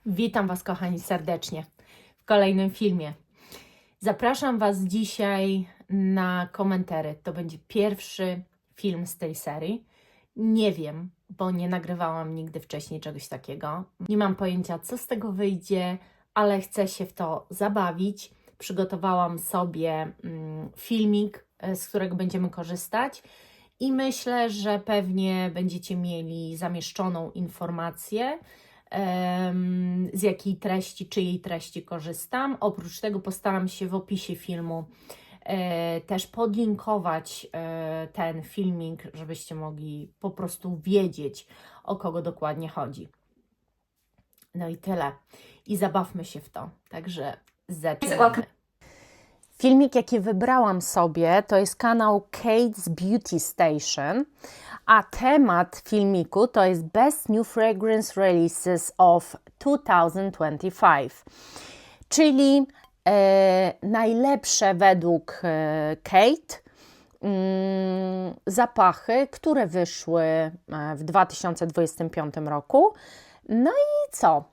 Witam Was, kochani, serdecznie w kolejnym filmie. Zapraszam Was dzisiaj na komentary. To będzie pierwszy film z tej serii. Nie wiem, bo nie nagrywałam nigdy wcześniej czegoś takiego. Nie mam pojęcia, co z tego wyjdzie, ale chcę się w to zabawić. Przygotowałam sobie filmik, z którego będziemy korzystać. I myślę, że pewnie będziecie mieli zamieszczoną informację, z jakiej treści, czyjej treści korzystam. Oprócz tego postaram się w opisie filmu też podlinkować ten filmik, żebyście mogli po prostu wiedzieć, o kogo dokładnie chodzi. No i tyle. I zabawmy się w to. Także zaczynamy. Filmik, jaki wybrałam sobie, to jest kanał Kate's Beauty Station, a temat filmiku to jest Best New Fragrance Releases of 2025, czyli najlepsze według Kate zapachy, które wyszły w 2025 roku. No i co?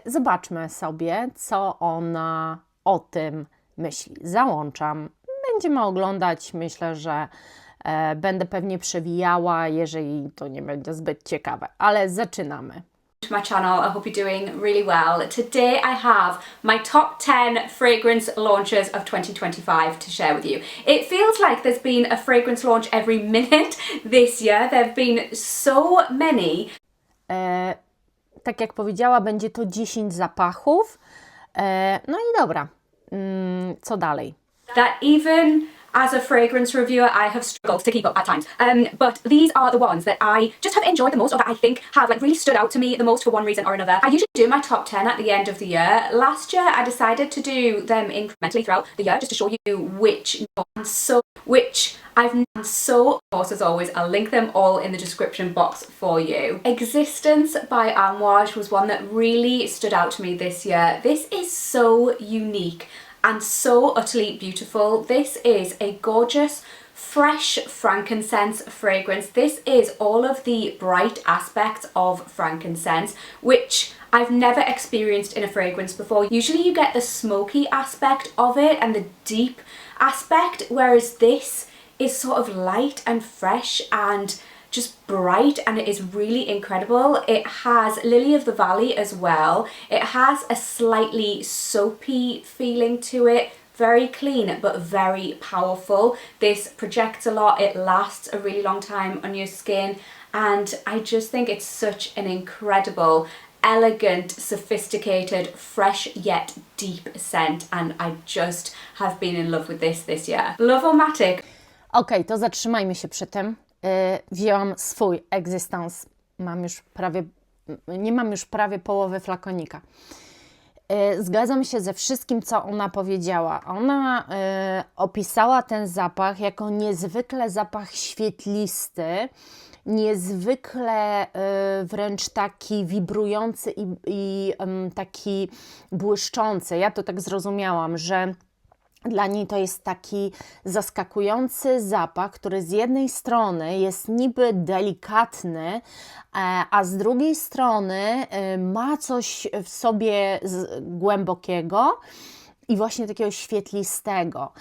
Zobaczmy sobie, co ona o tym myśli. Załączam. Będziemy oglądać. Myślę, że będę pewnie przewijała, jeżeli to nie będzie zbyt ciekawe. Ale zaczynamy. My channel. I hope you're doing really well. Today I have my top 10 fragrance launches of 2025 to share with you. It feels like there's been a fragrance launch every minute this year. There have been so many. Tak jak powiedziała, będzie to 10 zapachów. No i dobra. Co dalej? That even as a fragrance reviewer, I have struggled to keep up at times. But these are the ones that I just have enjoyed the most, or that I think have like really stood out to me the most for one reason or another. I usually do my top 10 at the end of the year. Last year, I decided to do them incrementally throughout the year, just to show you which I've done. So, of course, as always, I'll link them all in the description box for you. Existence by Amouage was one that really stood out to me this year. This is so unique and so utterly beautiful. This is a gorgeous, fresh frankincense fragrance. This is all of the bright aspects of frankincense, which I've never experienced in a fragrance before. Usually you get the smoky aspect of it and the deep aspect, whereas this is sort of light and fresh and just bright, and it is really incredible. It has Lily of the Valley as well. It has a slightly soapy feeling to it. Very clean but very powerful. This projects a lot. It lasts a really long time on your skin, and I just think it's such an incredible, elegant, sophisticated, fresh yet deep scent, and I just have been in love with this year. Love-O-Matic. Okej, to zatrzymajmy się przy tym. Wzięłam swój Existence. Nie mam już prawie połowy flakonika. Zgadzam się ze wszystkim, co ona powiedziała. Ona opisała ten zapach jako niezwykle zapach świetlisty, niezwykle wręcz taki wibrujący i taki błyszczący. Ja to tak zrozumiałam, że dla niej to jest taki zaskakujący zapach, który z jednej strony jest niby delikatny, a z drugiej strony ma coś w sobie głębokiego i właśnie takiego świetlistego.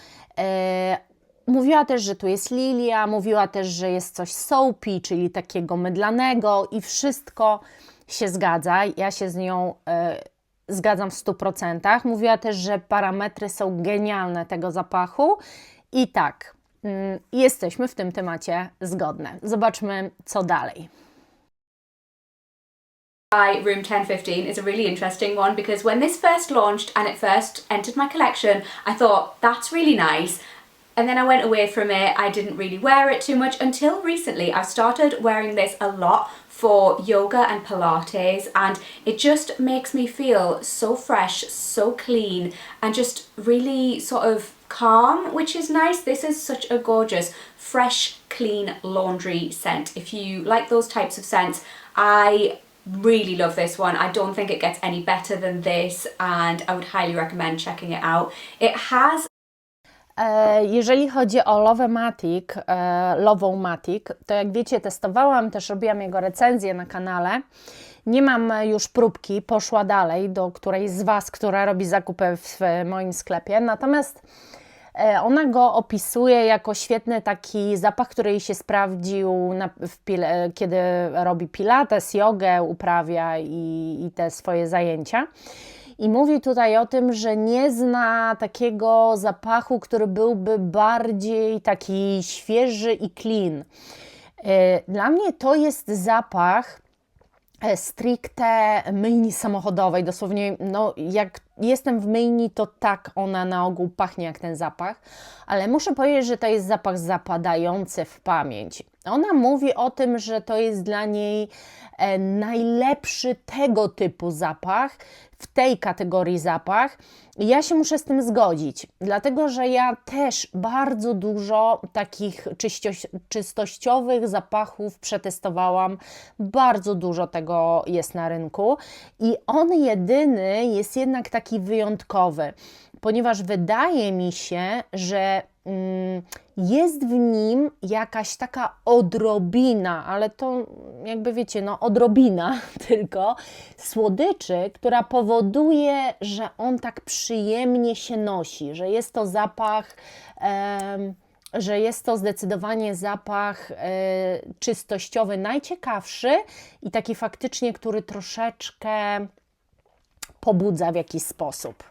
Mówiła też, że tu jest lilia, mówiła też, że jest coś soapy, czyli takiego mydlanego, i wszystko się zgadza. Ja się z nią zgadzam w 100%. Mówiła też, że parametry są genialne tego zapachu i tak, jesteśmy w tym temacie zgodne. Zobaczmy, co dalej. By Room 1015 is a really interesting one, because when this first launched and it first entered my collection, I thought, that's really nice. And then I went away from it. I didn't really wear it too much until recently. I've started wearing this a lot for yoga and Pilates, and it just makes me feel so fresh, so clean, and just really sort of calm, which is nice. This is such a gorgeous, fresh, clean laundry scent. If you like those types of scents, I really love this one. I don't think it gets any better than this, and I would highly recommend checking it out. It has Jeżeli chodzi o Love-O-Matic, to jak wiecie, testowałam, też robiłam jego recenzję na kanale. Nie mam już próbki, poszła dalej do którejś z Was, która robi zakupy w moim sklepie. Natomiast ona go opisuje jako świetny taki zapach, który jej się sprawdził, kiedy robi pilates, jogę, uprawia i te swoje zajęcia. I mówi tutaj o tym, że nie zna takiego zapachu, który byłby bardziej taki świeży i clean. Dla mnie to jest zapach stricte myjni samochodowej, dosłownie, no jak jestem w myjni, to tak ona na ogół pachnie jak ten zapach, ale muszę powiedzieć, że to jest zapach zapadający w pamięć. Ona mówi o tym, że to jest dla niej najlepszy tego typu zapach, w tej kategorii zapach. I ja się muszę z tym zgodzić, dlatego że ja też bardzo dużo takich czystościowych zapachów przetestowałam, bardzo dużo tego jest na rynku i on jedyny jest jednak taki wyjątkowy, ponieważ wydaje mi się, że jest w nim jakaś taka odrobina, ale to jakby wiecie, no odrobina tylko słodyczy, która powoduje, że on tak przyjemnie się nosi, że jest to zapach, że jest to zdecydowanie zapach czystościowy, najciekawszy i taki faktycznie, który troszeczkę pobudza w jakiś sposób.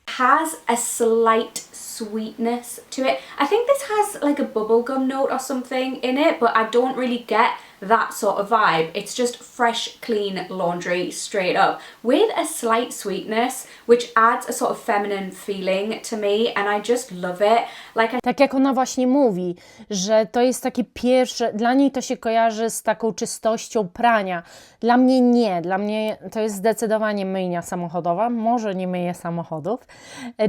Has a slight sweetness to it. I think this has like a bubblegum note or something in it, but I don't really get that sort of vibe. It's just fresh, clean laundry straight up with a slight sweetness, which adds a sort of feminine feeling to me, and I just love it. Tak jak ona właśnie mówi, że to jest takie pierwsze, dla niej to się kojarzy z taką czystością prania. Dla mnie nie, dla mnie to jest zdecydowanie myjnia samochodowa, może nie myję samochodów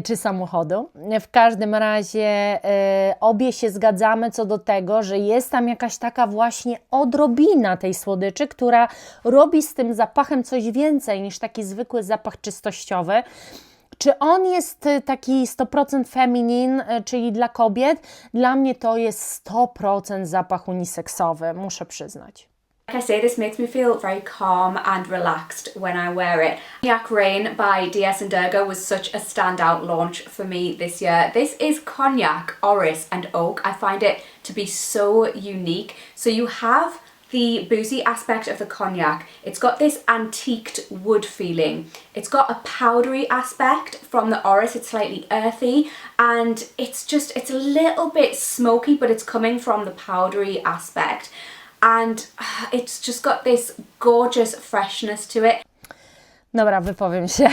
czy samochodu. W każdym razie obie się zgadzamy co do tego, że jest tam jakaś taka właśnie odrobina tej słodyczy, która robi z tym zapachem coś więcej niż taki zwykły zapach czystościowy. Czy on jest taki 100% feminin, czyli dla kobiet? Dla mnie to jest 100% zapach uniseksowy, muszę przyznać. Like I say, this makes me feel very calm and relaxed when I wear it. Cognac Rain by DS & Durga was such a standout launch for me this year. This is cognac, orris and oak. I find it to be so unique. So you have the boozy aspect of the cognac. It's got this antiqued wood feeling. It's got a powdery aspect from the orris. It's slightly earthy and it's a little bit smoky, but it's coming from the powdery aspect. And it's just got this gorgeous freshness to it. Dobra, wypowiem się,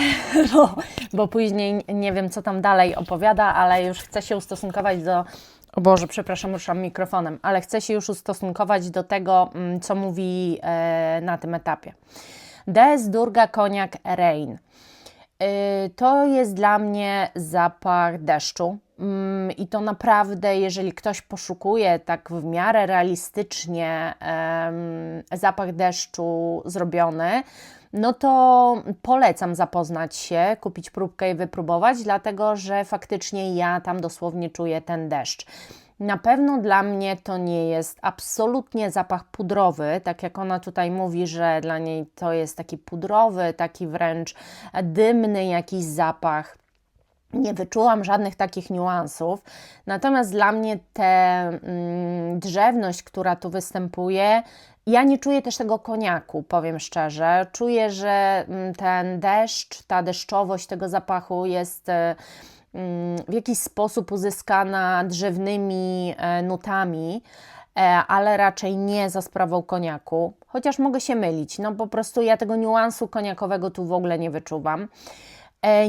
bo później nie wiem, co tam dalej opowiada, ale już chcę się ustosunkować do... O Boże, przepraszam, ruszam mikrofonem, ale chcę się już ustosunkować do tego, co mówi na tym etapie. DS Durga Cognac Rain. To jest dla mnie zapach deszczu. I to naprawdę, jeżeli ktoś poszukuje tak w miarę realistycznie zapach deszczu zrobiony, no to polecam zapoznać się, kupić próbkę i wypróbować, dlatego że faktycznie ja tam dosłownie czuję ten deszcz. Na pewno dla mnie to nie jest absolutnie zapach pudrowy, tak jak ona tutaj mówi, że dla niej to jest taki pudrowy, taki wręcz dymny jakiś zapach. Nie wyczułam żadnych takich niuansów, natomiast dla mnie ta drzewność, która tu występuje, ja nie czuję też tego koniaku, powiem szczerze. Czuję, że ten deszcz, ta deszczowość tego zapachu jest w jakiś sposób uzyskana drzewnymi nutami, ale raczej nie za sprawą koniaku, chociaż mogę się mylić, no po prostu ja tego niuansu koniakowego tu w ogóle nie wyczuwam.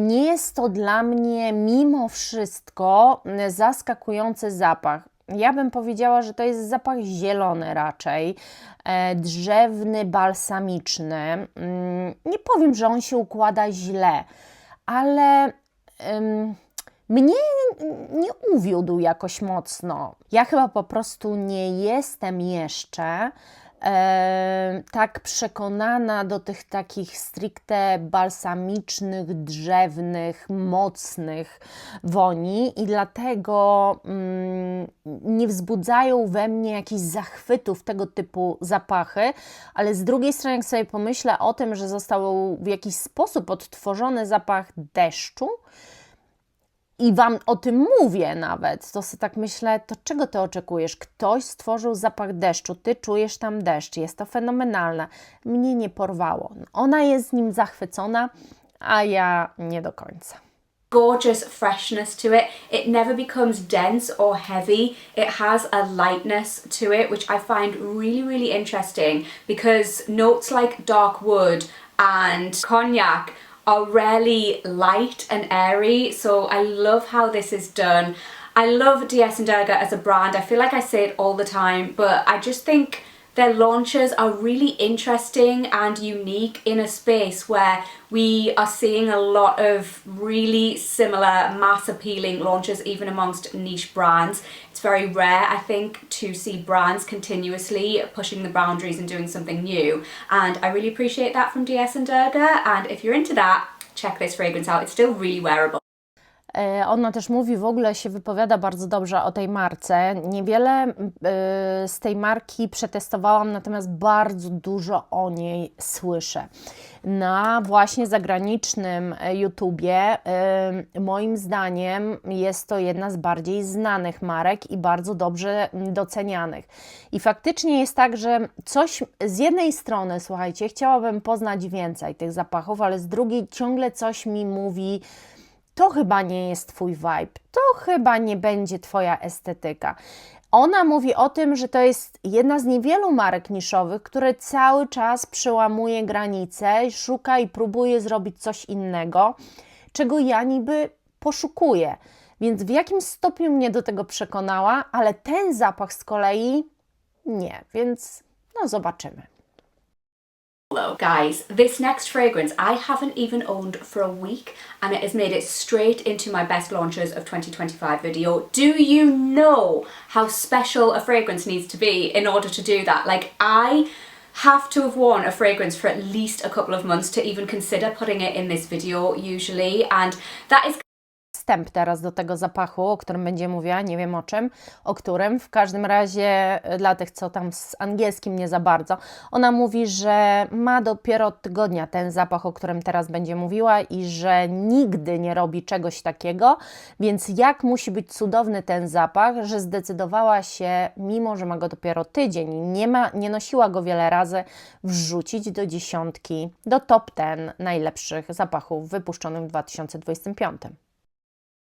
Nie jest to dla mnie mimo wszystko zaskakujący zapach. Ja bym powiedziała, że to jest zapach zielony raczej, drzewny, balsamiczny. Nie powiem, że on się układa źle, ale mnie nie uwiódł jakoś mocno. Ja chyba po prostu nie jestem jeszcze tak przekonana do tych takich stricte balsamicznych, drzewnych, mocnych woni i dlatego nie wzbudzają we mnie jakichś zachwytów tego typu zapachy, ale z drugiej strony jak sobie pomyślę o tym, że został w jakiś sposób odtworzony zapach deszczu, i Wam o tym mówię nawet, to sobie tak myślę, to czego Ty oczekujesz? Ktoś stworzył zapach deszczu, Ty czujesz tam deszcz, jest to fenomenalne. Mnie nie porwało. Ona jest nim zachwycona, a ja nie do końca. Gorgeous freshness to it. It never becomes dense or heavy. It has a lightness to it, which I find really, really interesting because notes like dark wood and cognac are rarely light and airy, so I love how this is done. I love DS and Durga as a brand. I feel like I say it all the time, but I just think their launches are really interesting and unique in a space where we are seeing a lot of really similar mass appealing launches even amongst niche brands. It's very rare, I think, to see brands continuously pushing the boundaries and doing something new, and I really appreciate that from DS and Durga, and if you're into that, check this fragrance out. It's still really wearable. Ona też mówi, w ogóle się wypowiada bardzo dobrze o tej marce. Niewiele z tej marki przetestowałam, natomiast bardzo dużo o niej słyszę. Na właśnie zagranicznym YouTubie moim zdaniem jest to jedna z bardziej znanych marek i bardzo dobrze docenianych. I faktycznie jest tak, że coś z jednej strony, słuchajcie, chciałabym poznać więcej tych zapachów, ale z drugiej ciągle coś mi mówi, to chyba nie jest Twój vibe, to chyba nie będzie Twoja estetyka. Ona mówi o tym, że to jest jedna z niewielu marek niszowych, które cały czas przełamuje granice, szuka i próbuje zrobić coś innego, czego ja niby poszukuję. Więc w jakim stopniu mnie do tego przekonała, ale ten zapach z kolei nie, więc no zobaczymy. Guys, this next fragrance I haven't even owned for a week and it has made it straight into my best launches of 2025 video. Do you know how special a fragrance needs to be in order to do that? Like, I have to have worn a fragrance for at least a couple of months to even consider putting it in this video usually, and that is Wstęp teraz do tego zapachu, o którym będzie mówiła, nie wiem o czym, o którym, w każdym razie dla tych, co tam z angielskim nie za bardzo. Ona mówi, że ma dopiero od tygodnia ten zapach, o którym teraz będzie mówiła i że nigdy nie robi czegoś takiego, więc jak musi być cudowny ten zapach, że zdecydowała się, mimo że ma go dopiero tydzień i nie nosiła go wiele razy, wrzucić do dziesiątki, do top 10 najlepszych zapachów wypuszczonych w 2025.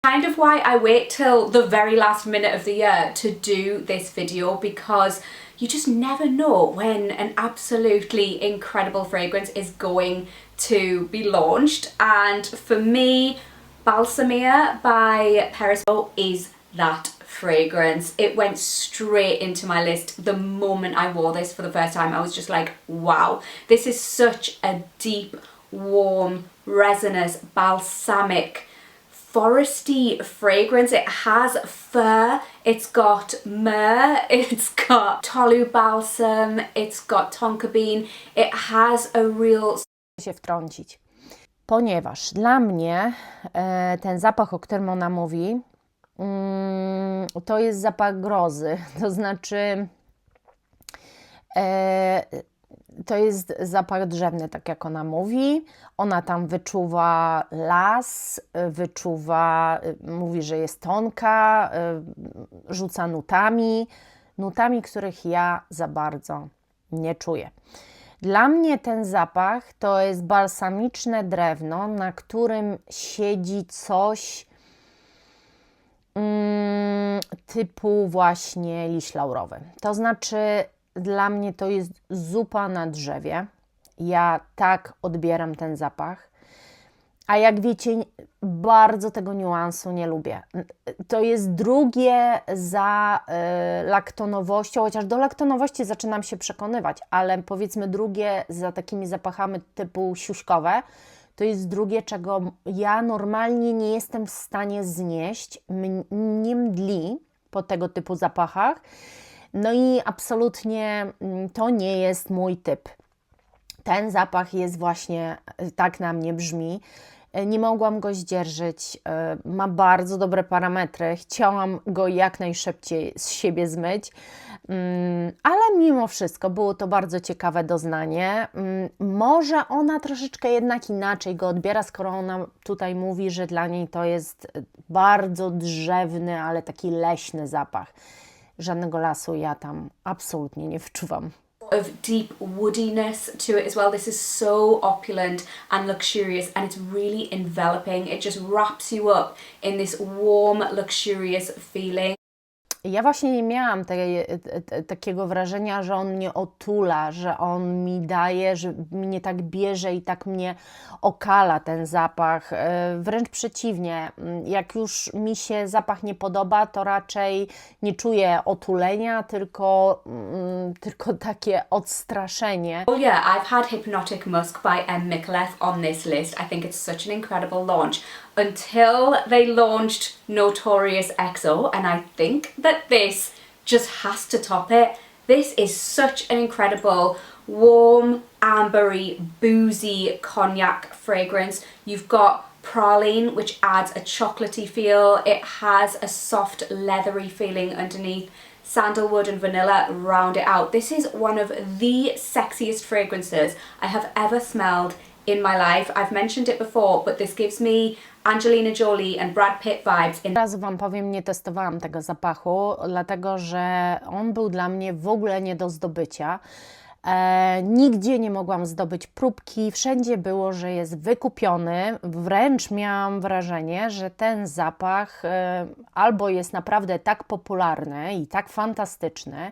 kind of why I wait till the very last minute of the year to do this video, because you just never know when an absolutely incredible fragrance is going to be launched. And for me, Balsamia by Periscope is that fragrance. It went straight into my list the moment I wore this for the first time. I was just like, wow, this is such a deep, warm, resinous, balsamic, foresty fragrance. It has fir, it's got myrrh, it's got tolu balsam, it's got tonka bean. It has a real... się wtrącić, ponieważ dla mnie ten zapach, o którym ona mówi, to jest zapach grozy, to znaczy to jest zapach drzewny, tak jak ona mówi. Ona tam wyczuwa las, mówi, że jest tonka, rzuca nutami, których ja za bardzo nie czuję. Dla mnie ten zapach to jest balsamiczne drewno, na którym siedzi coś typu właśnie liść laurowy. To znaczy, dla mnie to jest zupa na drzewie. Ja tak odbieram ten zapach. A jak wiecie, bardzo tego niuansu nie lubię. To jest drugie za laktonowością, chociaż do laktonowości zaczynam się przekonywać, ale powiedzmy drugie za takimi zapachami typu siuśkowe, to jest drugie, czego ja normalnie nie jestem w stanie znieść. Mnie mdli po tego typu zapachach. No i absolutnie to nie jest mój typ. Ten zapach jest właśnie, tak na mnie brzmi. Nie mogłam go zdzierżyć, ma bardzo dobre parametry, chciałam go jak najszybciej z siebie zmyć, ale mimo wszystko było to bardzo ciekawe doznanie. Może ona troszeczkę jednak inaczej go odbiera, skoro ona tutaj mówi, że dla niej to jest bardzo drzewny, ale taki leśny zapach. Żadnego lasu ja tam absolutnie nie wyczuwam. Of deep woodiness to it as well. This is so opulent and luxurious, and it's really enveloping. It just wraps you up in this warm, luxurious feeling. Ja właśnie nie miałam takiego wrażenia, że on mnie otula, że on mi daje, że mnie tak bierze i tak mnie okala ten zapach. Wręcz przeciwnie, jak już mi się zapach nie podoba, to raczej nie czuję otulenia, tylko takie odstraszenie. Oh yeah, I've had Hypnotic Musk by M. Micallef on this list. I think it's such an incredible launch. Until they launched Notorious XO, and I think that this just has to top it. This is such an incredible, warm, ambery, boozy cognac fragrance. You've got praline, which adds a chocolatey feel. It has a soft, leathery feeling underneath. Sandalwood and vanilla round it out. This is one of the sexiest fragrances I have ever smelled in my life. I've mentioned it before, but this gives me Angelina Jolie and Brad Pitt vibes. Od razu Wam powiem, nie testowałam tego zapachu, dlatego że on był dla mnie w ogóle nie do zdobycia. Nigdzie nie mogłam zdobyć próbki, wszędzie było, że jest wykupiony. Wręcz miałam wrażenie, że ten zapach albo jest naprawdę tak popularny i tak fantastyczny,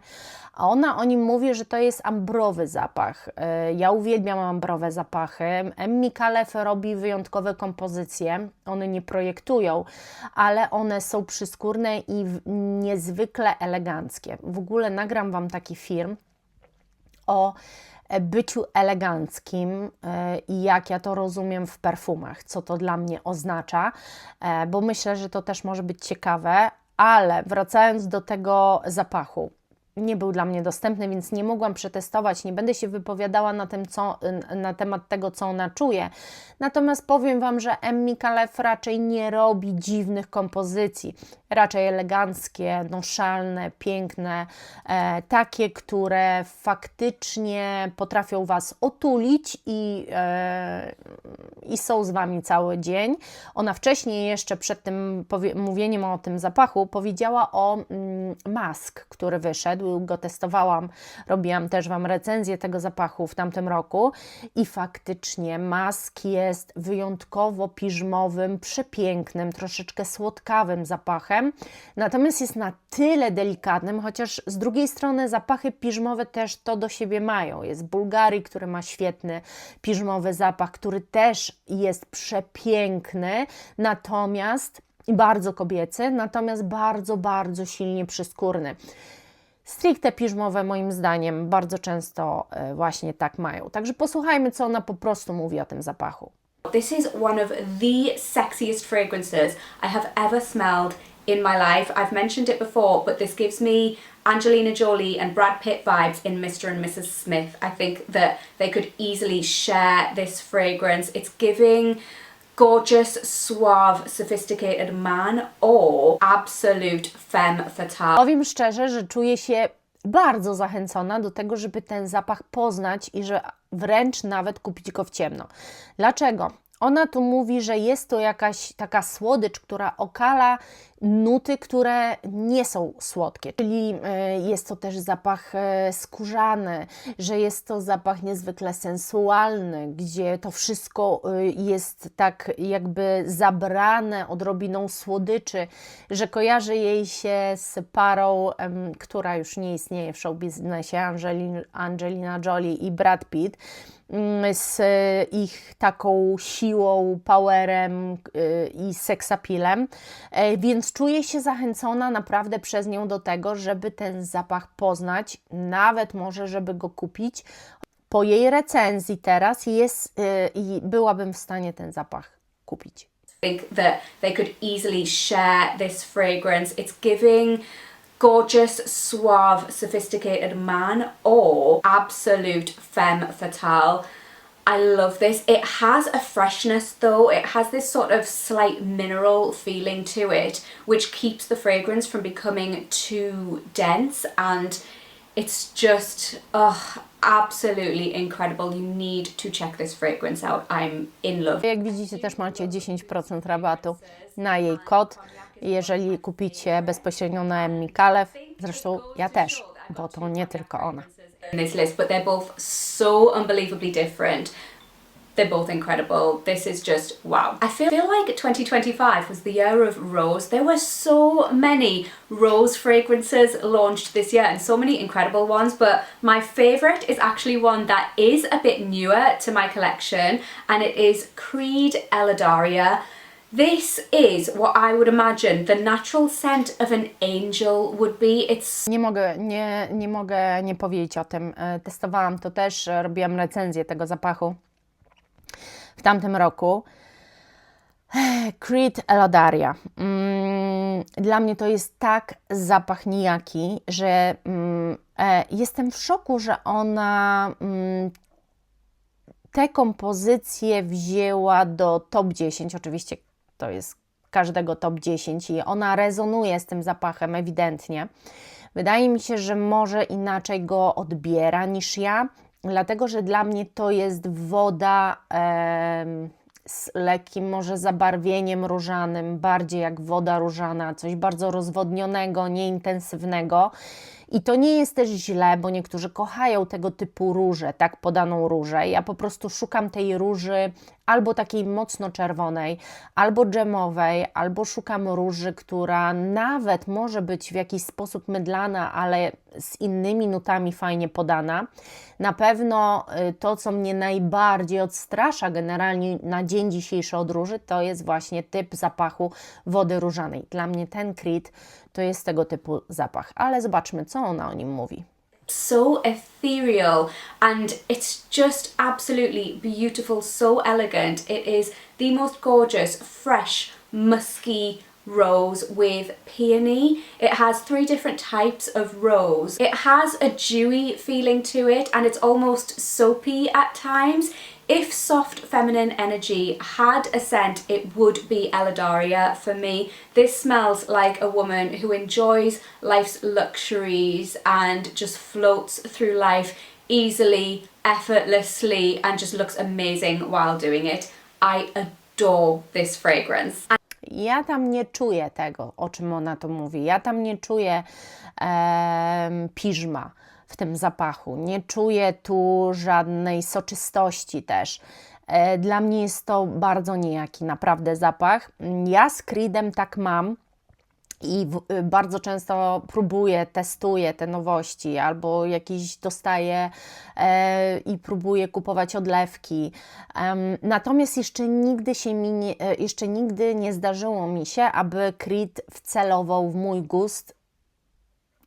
a ona o nim mówi, że to jest ambrowy zapach. Ja uwielbiam ambrowe zapachy. M. Micallef robi wyjątkowe kompozycje, one nie projektują, ale one są przyskórne i niezwykle eleganckie. W ogóle nagram Wam taki film o byciu eleganckim i jak ja to rozumiem w perfumach, co to dla mnie oznacza, bo myślę, że to też może być ciekawe, ale wracając do tego zapachu, nie był dla mnie dostępny, więc nie mogłam przetestować, nie będę się wypowiadała na temat tego, co ona czuje. Natomiast powiem Wam, że M. Micallef raczej nie robi dziwnych kompozycji, raczej eleganckie, noszalne, piękne, takie, które faktycznie potrafią Was otulić i są z Wami cały dzień. Ona wcześniej jeszcze przed tym mówieniem o tym zapachu powiedziała o Musk, który wyszedł. Go testowałam, robiłam też Wam recenzję tego zapachu w tamtym roku i faktycznie Musk jest wyjątkowo piżmowym, przepięknym, troszeczkę słodkawym zapachem, natomiast jest na tyle delikatnym, chociaż z drugiej strony zapachy piżmowe też to do siebie mają. Jest Bulgari, który ma świetny piżmowy zapach, który też jest przepiękny, natomiast i bardzo kobiecy, natomiast bardzo, bardzo silnie przyskórny. Stricte piżmowe moim zdaniem bardzo często właśnie tak mają. Także posłuchajmy, co ona po prostu mówi o tym zapachu. This is one of the sexiest fragrances I have ever smelled in my life. I've mentioned it before, but this gives me Angelina Jolie and Brad Pitt vibes in Mr. and Mrs. Smith. I think that they could easily share this fragrance. It's giving gorgeous, suave, sophisticated man or absolute femme fatale. Powiem szczerze, że czuję się bardzo zachęcona do tego, żeby ten zapach poznać i że wręcz nawet kupić go w ciemno. Dlaczego? Ona tu mówi, że jest to jakaś taka słodycz, która okala nuty, które nie są słodkie, czyli jest to też zapach skórzany, że jest to zapach niezwykle sensualny, gdzie to wszystko jest tak jakby zabrane odrobiną słodyczy, że kojarzy jej się z parą, która już nie istnieje w showbiznesie, Angelina Jolie i Brad Pitt, z ich taką siłą, powerem i seksapilem, więc czuję się zachęcona naprawdę przez nią do tego, żeby ten zapach poznać, nawet może, żeby go kupić. Po jej recenzji teraz i byłabym w stanie ten zapach kupić. I think that they could easily share this fragrance. It's giving gorgeous, suave, sophisticated man or absolute femme fatale. I love this. It has a freshness though. It has this sort of slight mineral feeling to it, which keeps the fragrance from becoming too dense, and it's just, absolutely incredible. You need to check this fragrance out. I'm in love. Jak widzicie, też macie 10% rabatu na jej kod, jeżeli kupicie bezpośrednio na Emmi Kalev. Zresztą ja też, bo to nie tylko ona. In this list, but they're both so unbelievably different. They're both incredible. This is just wow. I feel like 2025 was the year of rose. There were so many rose fragrances launched this year and so many incredible ones, but my favorite is actually one that is a bit newer to my collection, and it is Creed Eladaria. This is what I would imagine the natural scent of an angel would be. It's Nie mogę nie powiedzieć o tym. Testowałam to też, robiłam recenzję tego zapachu w tamtym roku. Creed Eladaria. Dla mnie to jest tak zapach nijaki, że jestem w szoku, że ona tę kompozycję wzięła do top 10. Oczywiście to jest każdego top 10 i ona rezonuje z tym zapachem ewidentnie. Wydaje mi się, że może inaczej go odbiera niż ja, dlatego że dla mnie to jest woda z lekkim może zabarwieniem różanym, bardziej jak woda różana, coś bardzo rozwodnionego, nieintensywnego. I to nie jest też źle, bo niektórzy kochają tego typu różę, tak podaną różę. Ja po prostu szukam tej róży albo takiej mocno czerwonej, albo dżemowej, albo szukam róży, która nawet może być w jakiś sposób mydlana, ale z innymi nutami fajnie podana. Na pewno to, co mnie najbardziej odstrasza generalnie na dzień dzisiejszy od róży, to jest właśnie typ zapachu wody różanej. Dla mnie ten Creed to jest tego typu zapach, ale zobaczmy, co ona o nim mówi. So ethereal, and it's just absolutely beautiful, so elegant. It is the most gorgeous, fresh, musky rose with peony. It has 3 different types of rose. It has a dewy feeling to it, and it's almost soapy at times. If soft feminine energy had a scent, it would be Eladaria for me. This smells like a woman who enjoys life's luxuries and just floats through life easily, effortlessly, and just looks amazing while doing it. I adore this fragrance. Ja tam nie czuję tego, o czym ona tu mówi. Ja tam nie czuję piżma w tym zapachu. Nie czuję tu żadnej soczystości też. Dla mnie jest to bardzo nijaki naprawdę zapach. Ja z Creedem tak mam i bardzo często próbuję, testuję te nowości albo jakieś dostaję i próbuję kupować odlewki. Natomiast jeszcze nigdy nie zdarzyło mi się, aby Creed wcelował w mój gust,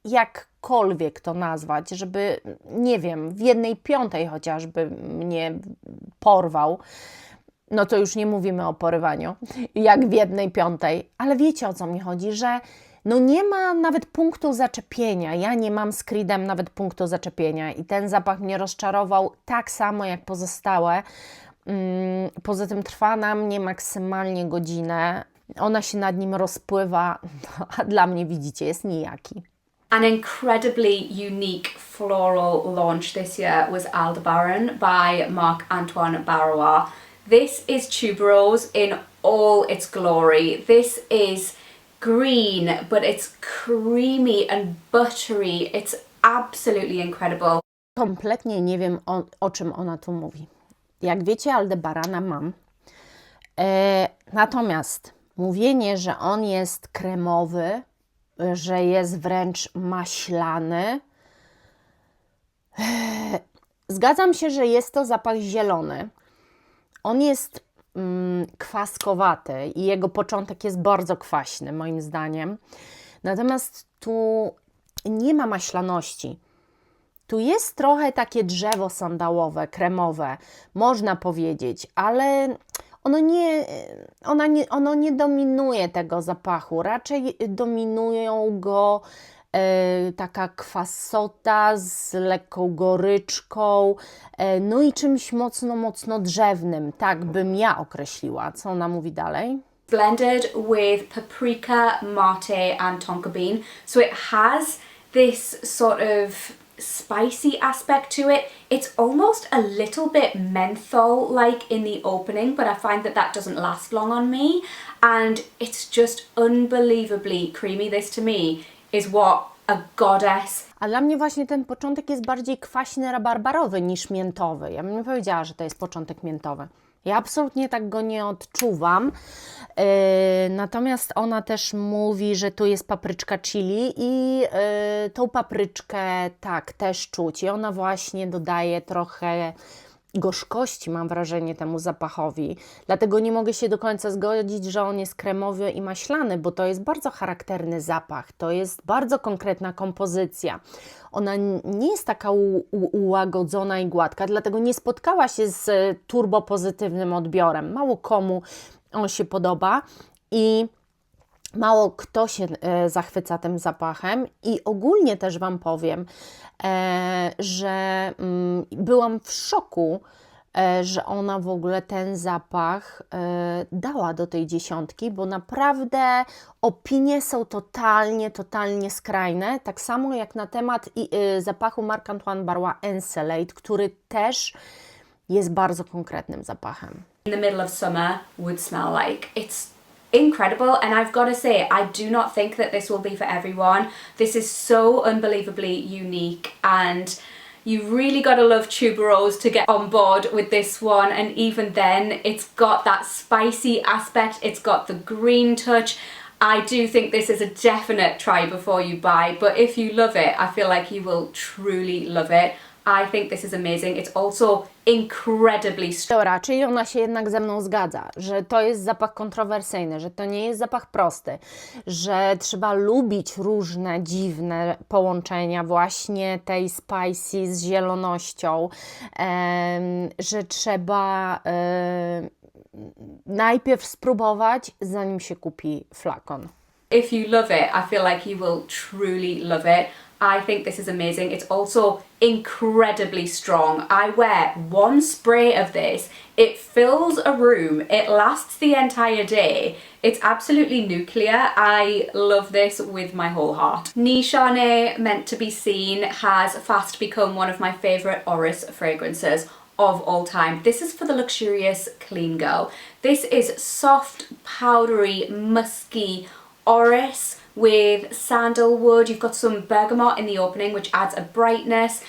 jakkolwiek to nazwać, żeby, nie wiem, w 1/5 chociażby mnie porwał. No to już nie mówimy o porywaniu, jak w 1/5, ale wiecie, o co mi chodzi, że no nie ma nawet punktu zaczepienia. Ja nie mam z Creedem nawet punktu zaczepienia i ten zapach mnie rozczarował tak samo jak pozostałe. Poza tym trwa na mnie maksymalnie godzinę. Ona się nad nim rozpływa, a dla mnie, widzicie, jest nijaki. An incredibly unique floral launch this year was Aldebaran by Marc-Antoine Barrois. This is tuberose in all its glory. This is green, but it's creamy and buttery. It's absolutely incredible. Kompletnie nie wiem, o czym ona tu mówi. Jak wiecie, Aldebarana mam. Natomiast mówienie, że on jest kremowy, że jest wręcz maślany. Zgadzam się, że jest to zapach zielony. On jest kwaskowaty i jego początek jest bardzo kwaśny, moim zdaniem. Natomiast tu nie ma maślaności. Tu jest trochę takie drzewo sandałowe, kremowe, można powiedzieć, ale ono nie dominuje tego zapachu. Raczej dominują go taka kwasota z lekką goryczką, no i czymś mocno, mocno drzewnym, tak bym ja określiła. Co ona mówi dalej? Blended with paprika, mate and tonka bean. So it has this sort of spicy aspect to it. It's almost a little bit menthol-like in the opening, but I find that that doesn't last long on me. And it's just unbelievably creamy. This to me is what a goddess. A dla mnie właśnie ten początek jest bardziej kwaśny, rabarbarowy niż miętowy. Ja bym nie powiedziała, że to jest początek miętowy. Ja absolutnie tak go nie odczuwam. Natomiast ona też mówi, że tu jest papryczka chili i tą papryczkę tak też czuć. I ona właśnie dodaje trochę gorzkości, mam wrażenie, temu zapachowi. Dlatego nie mogę się do końca zgodzić, że on jest kremowy i maślany, bo to jest bardzo charakterny zapach. To jest bardzo konkretna kompozycja. Ona nie jest taka ułagodzona i gładka, dlatego nie spotkała się z turbopozytywnym odbiorem. Mało komu on się podoba i mało kto się zachwyca tym zapachem i ogólnie też Wam powiem, że byłam w szoku, że ona w ogóle ten zapach dała do tej 10, bo naprawdę opinie są totalnie skrajne, tak samo jak na temat zapachu Marc-Antoine Barrois Encelade, który też jest bardzo konkretnym zapachem. In the middle of summer would smell like. It's incredible, and I've got to say, I do not think that this will be for everyone. This is so unbelievably unique, and you really got to love tuberose to get on board with this one. And even then, it's got that spicy aspect, it's got the green touch. I do think this is a definite try before you buy, but if you love it, I feel like you will truly love it. I think this is amazing. It's also incredibly strong. Dobra, czyli ona się jednak ze mną zgadza, że to jest zapach kontrowersyjny, że to nie jest zapach prosty, że trzeba lubić różne dziwne połączenia właśnie tej spicy z zielonością, że trzeba najpierw spróbować, zanim się kupi flakon. If you love it, I feel like you will truly love it. I think this is amazing. It's also incredibly strong. I wear one spray of this. It fills a room. It lasts the entire day. It's absolutely nuclear. I love this with my whole heart. Nishane Meant to Be Seen has fast become one of my favourite Oris fragrances of all time. This is for the luxurious clean girl. This is soft, powdery, musky Oris with sandalwood. You've got some bergamot in the opening, which adds a brightness.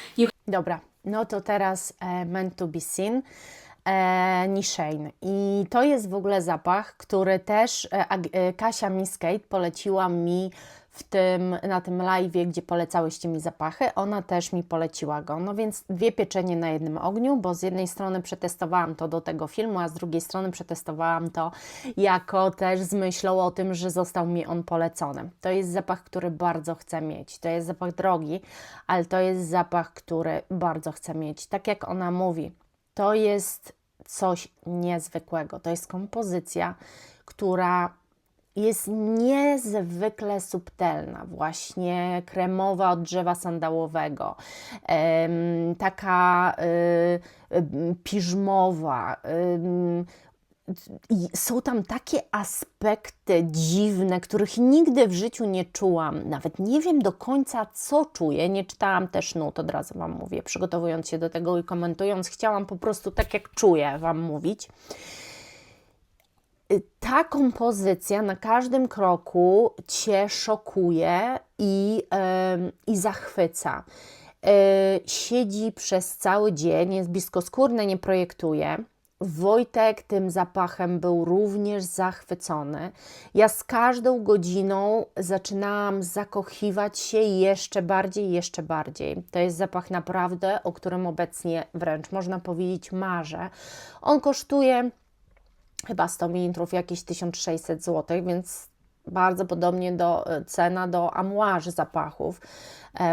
Dobra, no to teraz Meant to Be Seen, Nishane. I to jest w ogóle zapach, który też Kasia Miskate poleciła mi na tym live'ie, gdzie polecałyście mi zapachy. Ona też mi poleciła go. No więc dwie pieczenie na jednym ogniu, bo z jednej strony przetestowałam to do tego filmu, a z drugiej strony przetestowałam to jako też z myślą o tym, że został mi on polecony. To jest zapach, który bardzo chcę mieć. To jest zapach drogi, ale to jest zapach, który bardzo chcę mieć. Tak jak ona mówi, to jest coś niezwykłego. To jest kompozycja, która jest niezwykle subtelna, właśnie kremowa od drzewa sandałowego, taka piżmowa. Są tam takie aspekty dziwne, których nigdy w życiu nie czułam. Nawet nie wiem do końca, co czuję. Nie czytałam też nut, od razu Wam mówię. Przygotowując się do tego i komentując, chciałam po prostu tak, jak czuję, Wam mówić. Ta kompozycja na każdym kroku Cię szokuje i zachwyca. Siedzi przez cały dzień, jest bliskoskórny, nie projektuje. Wojtek tym zapachem był również zachwycony. Ja z każdą godziną zaczynałam zakochiwać się jeszcze bardziej, jeszcze bardziej. To jest zapach naprawdę, o którym obecnie wręcz można powiedzieć marzę. On kosztuje chyba 100 ml, jakieś 1600 zł, więc bardzo podobnie cena do amouage zapachów.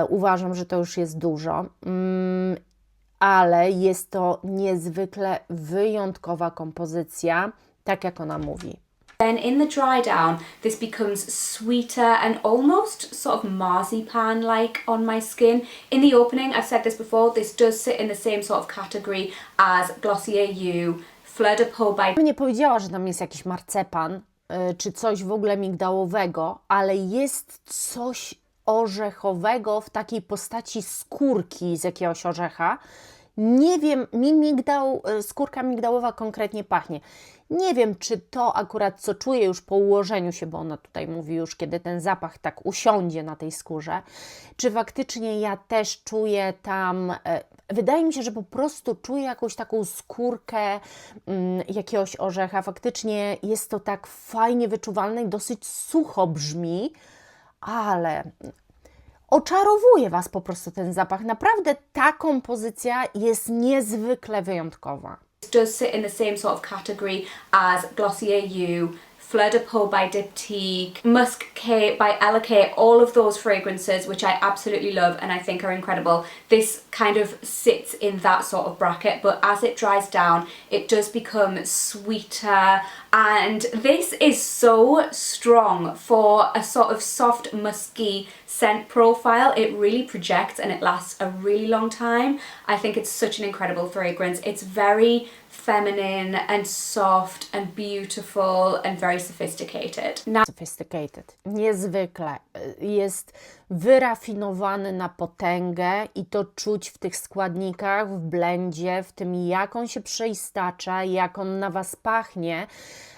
Uważam, że to już jest dużo, ale jest to niezwykle wyjątkowa kompozycja, tak jak ona mówi. Then in the dry down, this becomes sweeter and almost sort of marzipan-like on my skin. In the opening, I've said this before, this does sit in the same sort of category as Glossier You, Fleur de Peau by... Nie powiedziała, że tam jest jakiś marcepan, czy coś w ogóle migdałowego, ale jest coś orzechowego w takiej postaci skórki z jakiegoś orzecha. Nie wiem, skórka migdałowa konkretnie pachnie. Nie wiem, czy to akurat, co czuję już po ułożeniu się, bo ona tutaj mówi już, kiedy ten zapach tak usiądzie na tej skórze, czy faktycznie ja też czuję tam, wydaje mi się, że po prostu czuję jakąś taką skórkę jakiegoś orzecha. Faktycznie jest to tak fajnie wyczuwalne i dosyć sucho brzmi, ale oczarowuje Was po prostu ten zapach. Naprawdę ta kompozycja jest niezwykle wyjątkowa. Does sit in the same sort of category as Glossier You, Fleur de Peau by Diptyque, Musk Kate by Ella Kate, all of those fragrances which I absolutely love and I think are incredible. This kind of sits in that sort of bracket, but as it dries down, it does become sweeter, and this is so strong for a sort of soft, musky scent profile. It really projects and it lasts a really long time. I think it's such an incredible fragrance. It's very feminine and soft and beautiful and very sophisticated. Now, Niezwykle. Jest wyrafinowany na potęgę i to czuć w tych składnikach, w blendzie, w tym jak on się przeistacza, jak on na Was pachnie.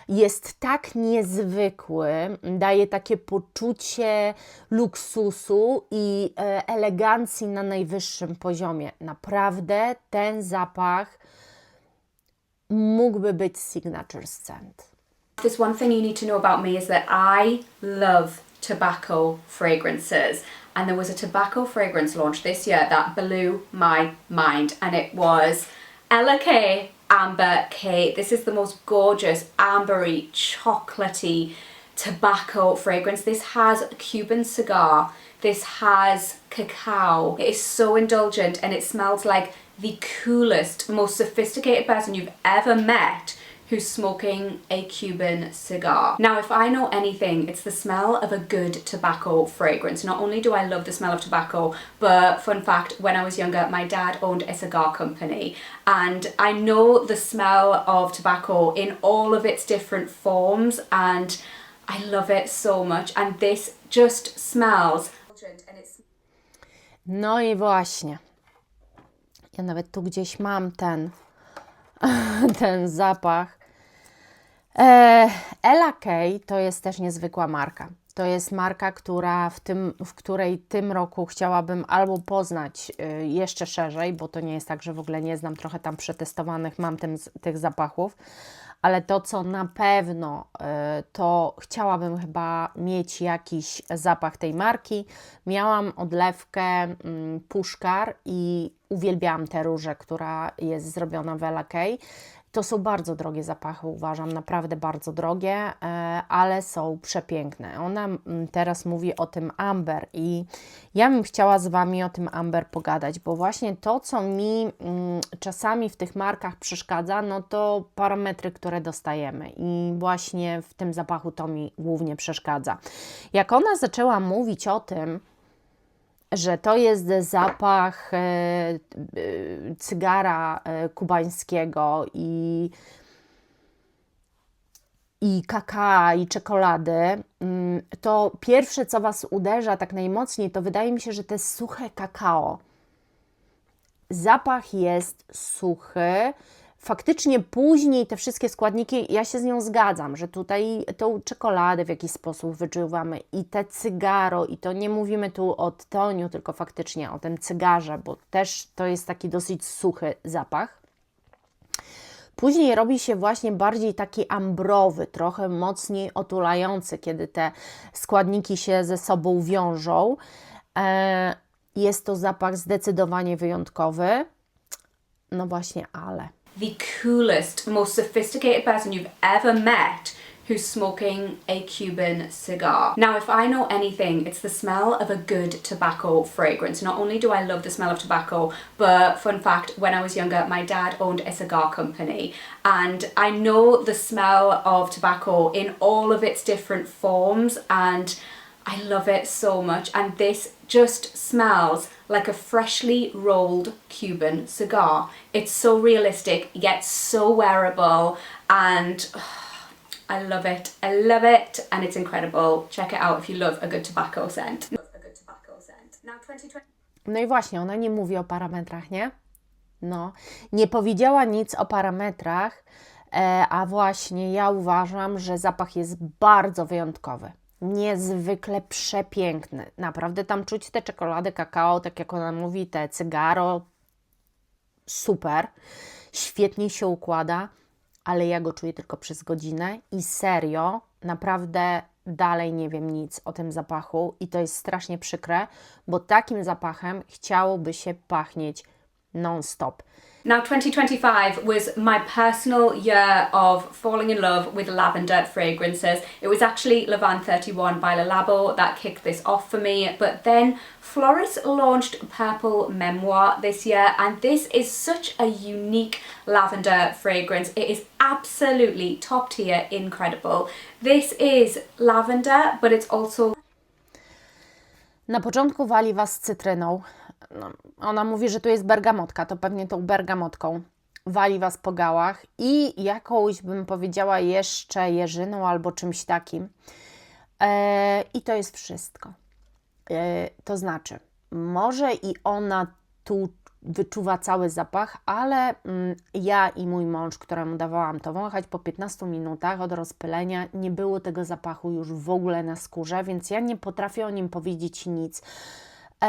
Jest tak niezwykły, daje takie poczucie luksusu i elegancji na najwyższym poziomie. Naprawdę ten zapach mógłby być signature scent. this one thing you need to know about me is that I love tobacco fragrances. And there was a tobacco fragrance launch this year that blew my mind, and it was Ella Kay Amber Kate. This is the most gorgeous ambery, chocolatey tobacco fragrance. This has Cuban cigar. This has cacao. It is so indulgent and it smells like the coolest, most sophisticated person you've ever met who's smoking a Cuban cigar. Now, if I know anything, it's the smell of a good tobacco fragrance. Not only do I love the smell of tobacco, but fun fact, when I was younger, my dad owned a cigar company, and I know the smell of tobacco in all of its different forms, and I love it so much. And this just smells. And it's... No i właśnie. Ja nawet tu gdzieś mam ten zapach. Ella Kay to jest też niezwykła marka. To jest marka, w której tym roku chciałabym albo poznać jeszcze szerzej, bo to nie jest tak, że w ogóle nie znam, trochę tam przetestowanych mam tych zapachów, ale to, co na pewno, to chciałabym chyba mieć jakiś zapach tej marki. Miałam odlewkę Puszkar i uwielbiałam tę różę, która jest zrobiona w Ella Kay. To są bardzo drogie zapachy, uważam, naprawdę bardzo drogie, ale są przepiękne. Ona teraz mówi o tym amber i ja bym chciała z Wami o tym amber pogadać, bo właśnie to, co mi czasami w tych markach przeszkadza, no to parametry, które dostajemy i właśnie w tym zapachu to mi głównie przeszkadza. Jak ona zaczęła mówić o tym, że to jest zapach cygara kubańskiego i kakao i czekolady, to pierwsze, co Was uderza tak najmocniej, to wydaje mi się, że to jest suche kakao. Zapach jest suchy. Faktycznie później te wszystkie składniki, ja się z nią zgadzam, że tutaj tą czekoladę w jakiś sposób wyczuwamy i te cygaro, i to nie mówimy tu o tytoniu, tylko faktycznie o tym cygarze, bo też to jest taki dosyć suchy zapach. Później robi się właśnie bardziej taki ambrowy, trochę mocniej otulający, kiedy te składniki się ze sobą wiążą. Jest to zapach zdecydowanie wyjątkowy. No właśnie, ale... the coolest, most sophisticated person you've ever met who's smoking a Cuban cigar. Now, if I know anything, it's the smell of a good tobacco fragrance. Not only do I love the smell of tobacco, but fun fact, when I was younger, my dad owned a cigar company, and I know the smell of tobacco in all of its different forms, and I love it so much. And this just smells like a freshly rolled Cuban cigar. It's so realistic, yet so wearable, and I love it. I love it, and it's incredible. Check it out if you love a good tobacco scent. Now 2020. No i właśnie, ona nie mówi o parametrach, nie? No, nie powiedziała nic o parametrach, a właśnie ja uważam, że zapach jest bardzo wyjątkowy. Niezwykle przepiękny. Naprawdę tam czuć tę czekoladę, kakao, tak jak ona mówi, te cygaro. Super. Świetnie się układa, ale ja go czuję tylko przez godzinę i serio, naprawdę dalej nie wiem nic o tym zapachu i to jest strasznie przykre, bo takim zapachem chciałoby się pachnieć non-stop. Now 2025 was my personal year of falling in love with lavender fragrances. It was actually Lavande 31 by Le Labo that kicked this off for me, but then Floris launched Purple Memoir this year, and this is such a unique lavender fragrance. It is absolutely top tier, incredible. This is lavender, but it's also... Na początku wali Was cytryną. No, ona mówi, że tu jest bergamotka, to pewnie tą bergamotką wali Was po gałach i jakąś, bym powiedziała, jeszcze jeżyną albo czymś takim. I to jest wszystko. To znaczy, może i ona tu wyczuwa cały zapach, ale ja i mój mąż, któremu dawałam to wąchać, po 15 minutach od rozpylenia nie było tego zapachu już w ogóle na skórze, więc ja nie potrafię o nim powiedzieć nic.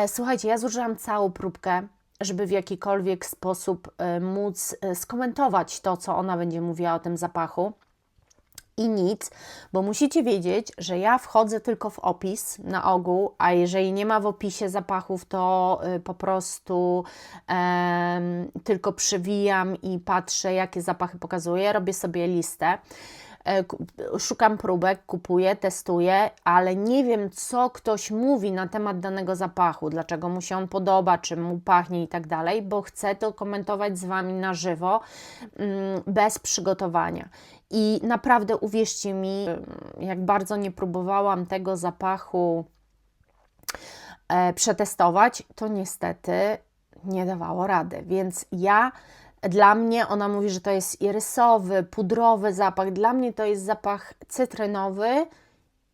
Słuchajcie, ja zużyłam całą próbkę, żeby w jakikolwiek sposób móc skomentować to, co ona będzie mówiła o tym zapachu. I nic, bo musicie wiedzieć, że ja wchodzę tylko w opis na ogół, a jeżeli nie ma w opisie zapachów, to po prostu tylko przewijam i patrzę, jakie zapachy pokazuję, robię sobie listę. Szukam próbek, kupuję, testuję, ale nie wiem, co ktoś mówi na temat danego zapachu, dlaczego mu się on podoba, czym mu pachnie i tak dalej, bo chcę to komentować z Wami na żywo, bez przygotowania. I naprawdę uwierzcie mi, jak bardzo nie próbowałam tego zapachu przetestować, to niestety nie dawało rady, więc dla mnie, ona mówi, że to jest irysowy, pudrowy zapach. Dla mnie to jest zapach cytrynowy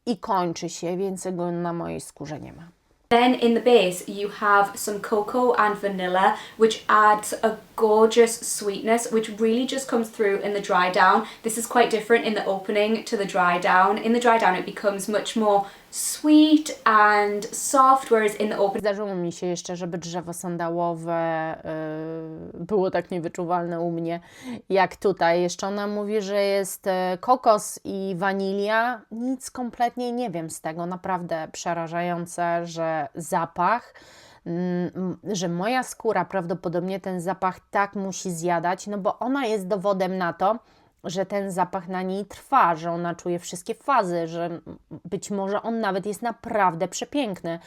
i kończy się, więc go na mojej skórze nie ma. Then in the base you have some cocoa and vanilla, which adds a gorgeous sweetness, which really just comes through in the dry down. This is quite different in the opening to the dry down. In the dry down it becomes much more sweet and soft, whereas in the opening... Zdarzyło mi się jeszcze, żeby drzewo sandałowe było tak niewyczuwalne u mnie, jak tutaj. Jeszcze ona mówi, że jest kokos i wanilia. Nic kompletnie nie wiem z tego. Naprawdę przerażające, że zapach, że moja skóra prawdopodobnie ten zapach tak musi zjadać, no bo ona jest dowodem na to, że ten zapach na niej trwa, że ona czuje wszystkie fazy, że być może on nawet jest naprawdę przepiękny,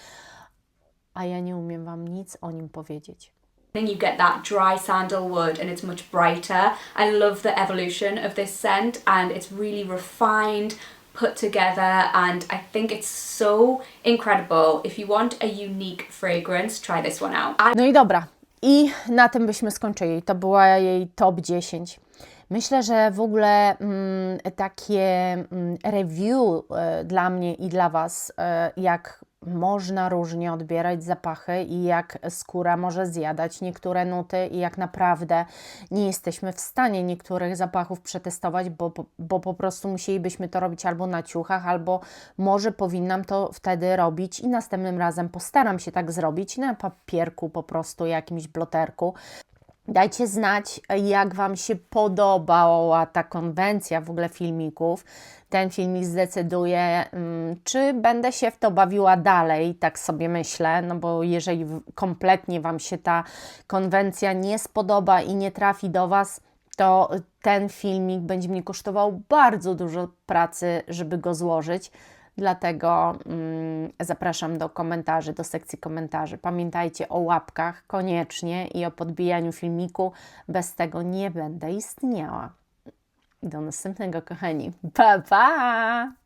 a ja nie umiem Wam nic o nim powiedzieć. You get that dry sandalwood and it's much brighter. I love the evolution of this scent, and it's really refined, put together, and I think it's so incredible. If you want a unique fragrance, try this one out. No i dobra, i na tym byśmy skończyli. To była jej top 10. Myślę, że w ogóle takie review dla mnie i dla Was, jak można różnie odbierać zapachy i jak skóra może zjadać niektóre nuty i jak naprawdę nie jesteśmy w stanie niektórych zapachów przetestować, bo po prostu musielibyśmy to robić albo na ciuchach, albo może powinnam to wtedy robić i następnym razem postaram się tak zrobić na papierku, po prostu jakimś bloterku. Dajcie znać, jak Wam się podobała ta konwencja w ogóle filmików. Ten filmik zdecyduje, czy będę się w to bawiła dalej, tak sobie myślę, no bo jeżeli kompletnie Wam się ta konwencja nie spodoba i nie trafi do Was, to ten filmik będzie mnie kosztował bardzo dużo pracy, żeby go złożyć. Dlatego zapraszam do komentarzy, do sekcji komentarzy. Pamiętajcie o łapkach koniecznie i o podbijaniu filmiku. Bez tego nie będę istniała. Do następnego, kochani. Pa, pa!